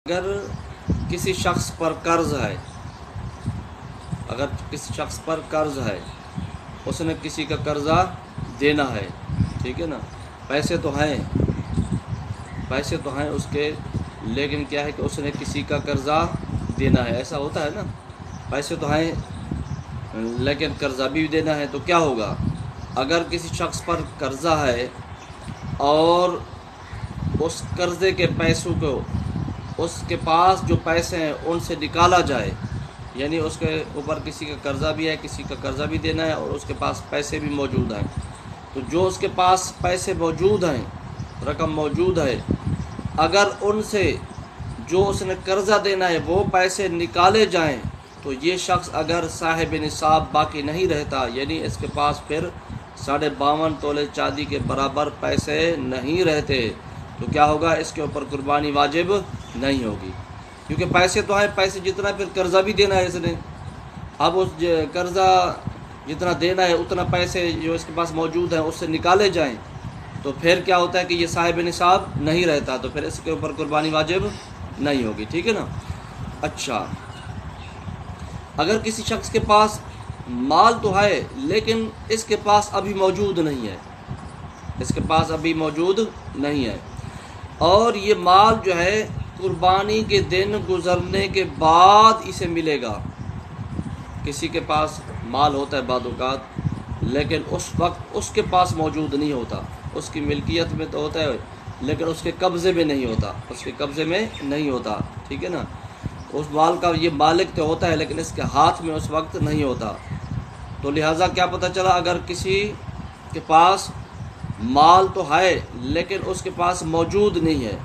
اگر کسی شخص پر قرض ہے اس نے کسی کا قرضہ دینا ہے، ٹھیک ہے نا، پیسے تو ہیں اس کے، لیکن کیا ہے کہ اس نے کسی کا قرضہ دینا ہے۔ ایسا ہوتا ہے نا، پیسے تو ہیں لیکن قرضہ بھی دینا ہے، تو کیا ہوگا؟ اگر کسی شخص پر قرضہ ہے اور اس قرضے کے پیسوں کو اس کے پاس جو پیسے ہیں ان سے نکالا جائے، یعنی اس کے اوپر کسی کا قرضہ بھی ہے، کسی کا قرضہ بھی دینا ہے اور اس کے پاس پیسے بھی موجود ہیں، تو جو اس کے پاس پیسے موجود ہیں، رقم موجود ہے، اگر ان سے جو اس نے قرضہ دینا ہے وہ پیسے نکالے جائیں تو یہ شخص اگر صاحب نصاب باقی نہیں رہتا، یعنی اس کے پاس پھر 52.5 تولے چاندی کے برابر پیسے نہیں رہتے، تو کیا ہوگا؟ اس کے اوپر قربانی واجب نہیں ہوگی، کیونکہ پیسے تو ہیں، پیسے جتنا پھر قرضہ بھی دینا ہے اس نے، اب اس قرضہ جتنا دینا ہے اتنا پیسے جو اس کے پاس موجود ہیں اس سے نکالے جائیں تو پھر کیا ہوتا ہے کہ یہ صاحب نصاب نہیں رہتا، تو پھر اس کے اوپر قربانی واجب نہیں ہوگی، ٹھیک ہے نا۔ اچھا، اگر کسی شخص کے پاس مال تو ہے لیکن اس کے پاس ابھی موجود نہیں ہے، اور یہ مال جو ہے قربانی کے دن گزرنے کے بعد اسے ملے گا۔ کسی کے پاس مال ہوتا ہے بعض اوقات، لیکن اس وقت اس کے پاس موجود نہیں ہوتا، اس کی ملکیت میں تو ہوتا ہے لیکن اس کے قبضے میں نہیں ہوتا، ٹھیک ہے نا۔ اس مال کا یہ مالک تو ہوتا ہے لیکن اس کے ہاتھ میں اس وقت نہیں ہوتا، تو لہٰذا کیا پتہ چلا؟ اگر کسی کے پاس مال تو ہے لیکن اس کے پاس موجود نہیں ہے،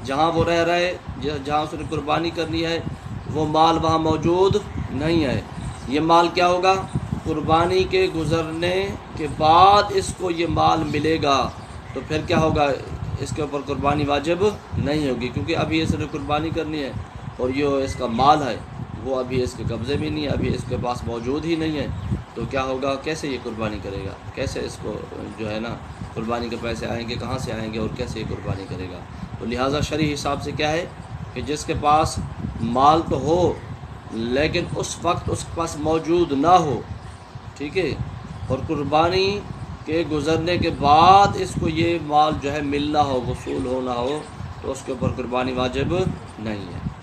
جہاں وہ رہ رہے، جہاں اس نے قربانی کرنی ہے وہ مال وہاں موجود نہیں ہے، یہ مال کیا ہوگا؟ قربانی کے گزرنے کے بعد اس کو یہ مال ملے گا، تو پھر کیا ہوگا؟ اس کے اوپر قربانی واجب نہیں ہوگی، کیونکہ ابھی اس نے قربانی کرنی ہے اور یہ اس کا مال ہے وہ ابھی اس کے قبضے میں نہیں ہے، ابھی اس کے پاس موجود ہی نہیں ہے، تو کیا ہوگا؟ کیسے یہ قربانی کرے گا؟ کیسے اس کو جو ہے نا قربانی کے پیسے آئیں گے، کہاں سے آئیں گے اور کیسے یہ قربانی کرے گا؟ تو لہٰذا شرعی حساب سے کیا ہے کہ جس کے پاس مال تو ہو لیکن اس وقت اس کے پاس موجود نہ ہو، ٹھیک ہے، اور قربانی کے گزرنے کے بعد اس کو یہ مال جو ہے ملنا ہو، وصول ہونا ہو، تو اس کے اوپر قربانی واجب نہیں ہے۔